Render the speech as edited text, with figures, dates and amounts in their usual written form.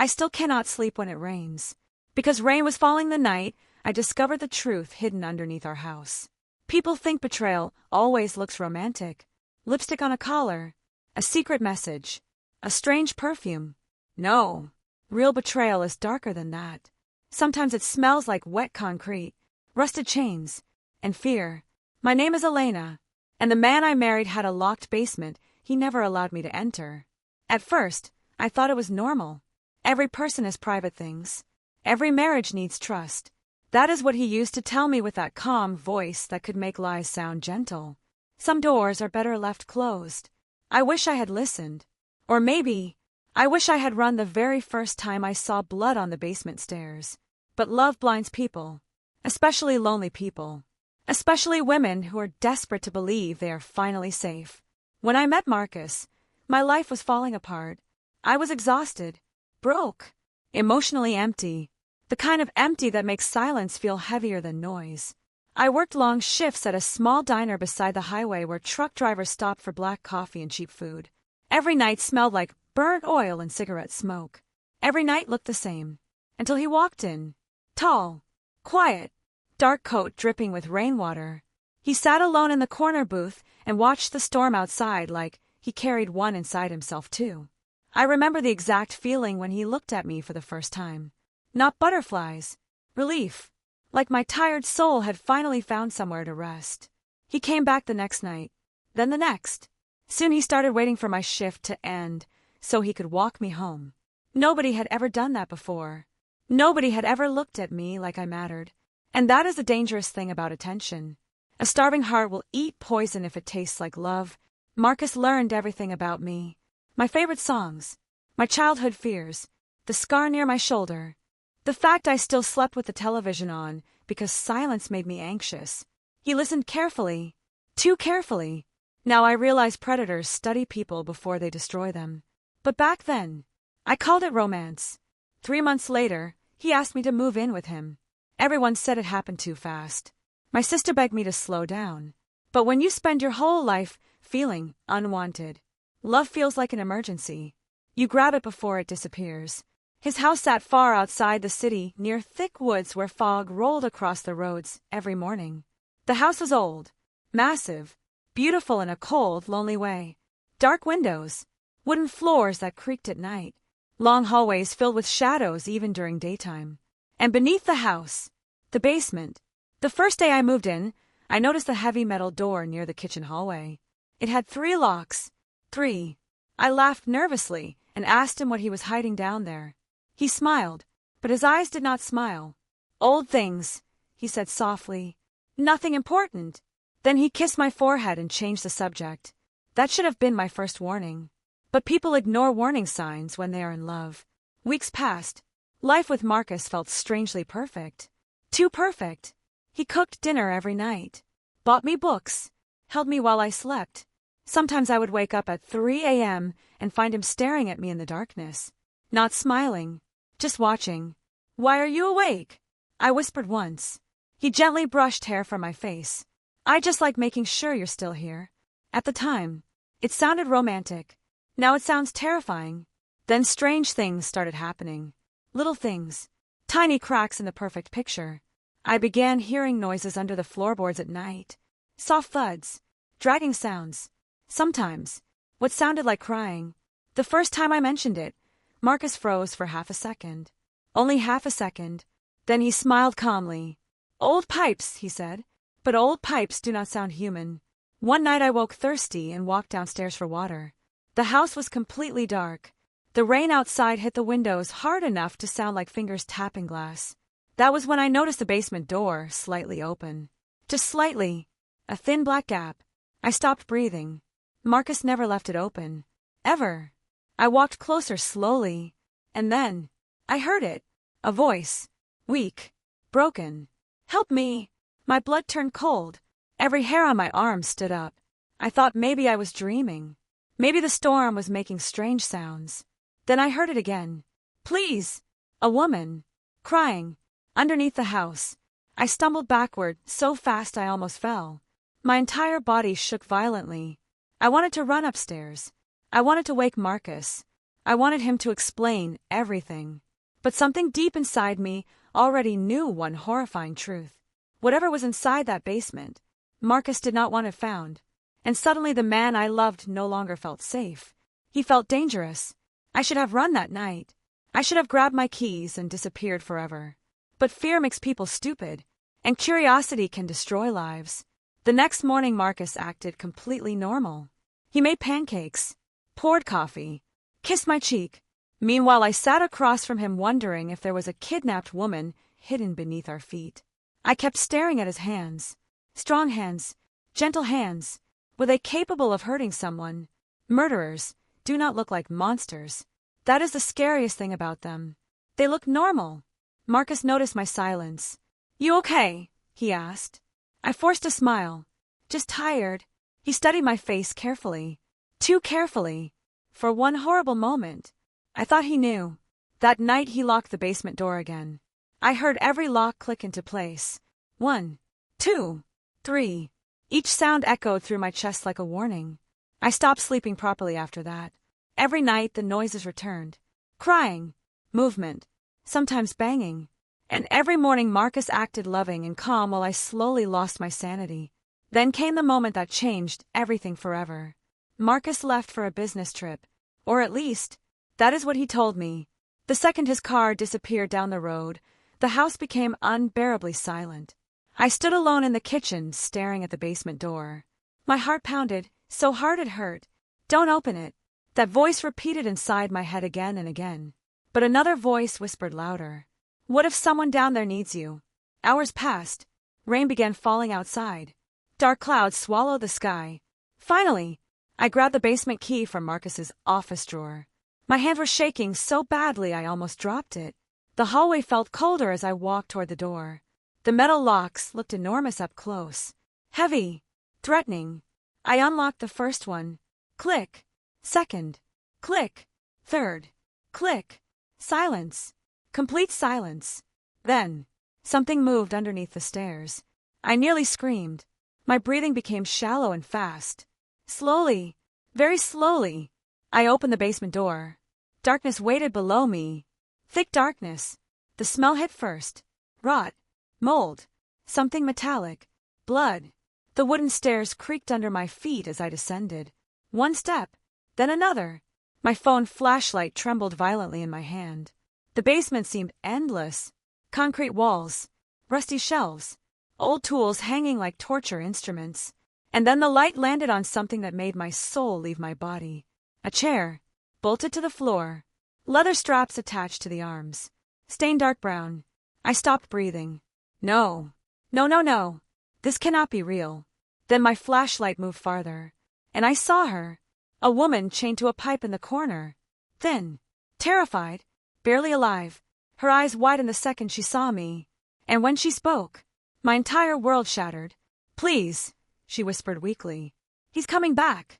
I still cannot sleep when it rains. Because rain was falling the night, I discovered the truth hidden underneath our house. People think betrayal always looks romantic. Lipstick on a collar, a secret message, a strange perfume. No, real betrayal is darker than that. Sometimes it smells like wet concrete, rusted chains, and fear. My name is Elena, and the man I married had a locked basement he never allowed me to enter. At first, I thought it was normal. Every person has private things. Every marriage needs trust. That is what he used to tell me with that calm voice that could make lies sound gentle. Some doors are better left closed. I wish I had listened. Or maybe, I wish I had run the very first time I saw blood on the basement stairs. But love blinds people, especially lonely people, especially women who are desperate to believe they are finally safe. When I met Marcus, my life was falling apart. I was exhausted, broke, emotionally empty, the kind of empty that makes silence feel heavier than noise. I worked long shifts at a small diner beside the highway where truck drivers stopped for black coffee and cheap food. Every night smelled like burnt oil and cigarette smoke. Every night looked the same, until he walked in. Tall, quiet, dark coat dripping with rainwater. He sat alone in the corner booth and watched the storm outside like he carried one inside himself too. I remember the exact feeling when he looked at me for the first time. Not butterflies, relief, like my tired soul had finally found somewhere to rest. He came back the next night, then the next. Soon he started waiting for my shift to end so he could walk me home. Nobody had ever done that before. Nobody had ever looked at me like I mattered. And that is the dangerous thing about attention. A starving heart will eat poison if it tastes like love. Marcus learned everything about me. My favorite songs, my childhood fears, the scar near my shoulder, the fact I still slept with the television on because silence made me anxious. He listened carefully, too carefully. Now I realize predators study people before they destroy them. But back then, I called it romance. 3 months later, he asked me to move in with him. Everyone said it happened too fast. My sister begged me to slow down. But when you spend your whole life feeling unwanted, love feels like an emergency. You grab it before it disappears. His house sat far outside the city, near thick woods where fog rolled across the roads every morning. The house was old, massive, beautiful in a cold, lonely way. Dark windows, wooden floors that creaked at night, long hallways filled with shadows even during daytime. And beneath the house, the basement. The first day I moved in, I noticed the heavy metal door near the kitchen hallway. It had 3 locks. 3. I laughed nervously and asked him what he was hiding down there. He smiled, but his eyes did not smile. Old things, he said softly. Nothing important. Then he kissed my forehead and changed the subject. That should have been my first warning. But people ignore warning signs when they are in love. Weeks passed. Life with Marcus felt strangely perfect. Too perfect. He cooked dinner every night, bought me books, held me while I slept. Sometimes I would wake up at 3 a.m. and find him staring at me in the darkness. Not smiling, just watching. "Why are you awake?" I whispered once. He gently brushed hair from my face. "I just like making sure you're still here." At the time, it sounded romantic. Now it sounds terrifying. Then strange things started happening. Little things. Tiny cracks in the perfect picture. I began hearing noises under the floorboards at night. Soft thuds. Dragging sounds. Sometimes, what sounded like crying. The first time I mentioned it, Marcus froze for half a second. Only half a second. Then he smiled calmly. "Old pipes," he said. "But old pipes do not sound human." One night I woke thirsty and walked downstairs for water. The house was completely dark. The rain outside hit the windows hard enough to sound like fingers tapping glass. That was when I noticed the basement door slightly open. Just slightly. A thin black gap. I stopped breathing. Marcus never left it open. Ever. I walked closer slowly. And then, I heard it. A voice. Weak. Broken. "Help me." My blood turned cold. Every hair on my arm stood up. I thought maybe I was dreaming. Maybe the storm was making strange sounds. Then I heard it again. "Please." A woman. Crying. Underneath the house. I stumbled backward, so fast I almost fell. My entire body shook violently. I wanted to run upstairs. I wanted to wake Marcus. I wanted him to explain everything. But something deep inside me already knew one horrifying truth. Whatever was inside that basement, Marcus did not want it found. And suddenly the man I loved no longer felt safe. He felt dangerous. I should have run that night. I should have grabbed my keys and disappeared forever. But fear makes people stupid, and curiosity can destroy lives. The next morning Marcus acted completely normal. He made pancakes, poured coffee, kissed my cheek. Meanwhile, I sat across from him wondering if there was a kidnapped woman hidden beneath our feet. I kept staring at his hands. Strong hands, gentle hands. Were they capable of hurting someone? Murderers do not look like monsters. That is the scariest thing about them. They look normal. Marcus noticed my silence. "You okay?" he asked. I forced a smile. "Just tired." He studied my face carefully. Too carefully. For one horrible moment, I thought he knew. That night he locked the basement door again. I heard every lock click into place. 1, 2, 3. Each sound echoed through my chest like a warning. I stopped sleeping properly after that. Every night the noises returned. Crying, movement, sometimes banging. And every morning Marcus acted loving and calm while I slowly lost my sanity. Then came the moment that changed everything forever. Marcus left for a business trip. Or at least, that is what he told me. The second his car disappeared down the road, the house became unbearably silent. I stood alone in the kitchen, staring at the basement door. My heart pounded, so hard it hurt. "Don't open it." That voice repeated inside my head again and again. But another voice whispered louder. "What if someone down there needs you?" Hours passed. Rain began falling outside. Dark clouds swallowed the sky. Finally, I grabbed the basement key from Marcus's office drawer. My hands were shaking so badly I almost dropped it. The hallway felt colder as I walked toward the door. The metal locks looked enormous up close. Heavy. Threatening. I unlocked the first one. Click. Second. Click. Third. Click. Silence. Complete silence. Then, something moved underneath the stairs. I nearly screamed. My breathing became shallow and fast. Slowly, very slowly, I opened the basement door. Darkness waited below me. Thick darkness. The smell hit first. Rot. Mold. Something metallic. Blood. The wooden stairs creaked under my feet as I descended. One step, then another. My phone flashlight trembled violently in my hand. The basement seemed endless. Concrete walls. Rusty shelves. Old tools hanging like torture instruments. And then the light landed on something that made my soul leave my body. A chair, bolted to the floor. Leather straps attached to the arms. Stained dark brown. I stopped breathing. No. No, no, no. This cannot be real. Then my flashlight moved farther. And I saw her. A woman chained to a pipe in the corner. Thin. Terrified. Barely alive. Her eyes widened the second she saw me. And when she spoke, my entire world shattered. "Please," she whispered weakly. "He's coming back."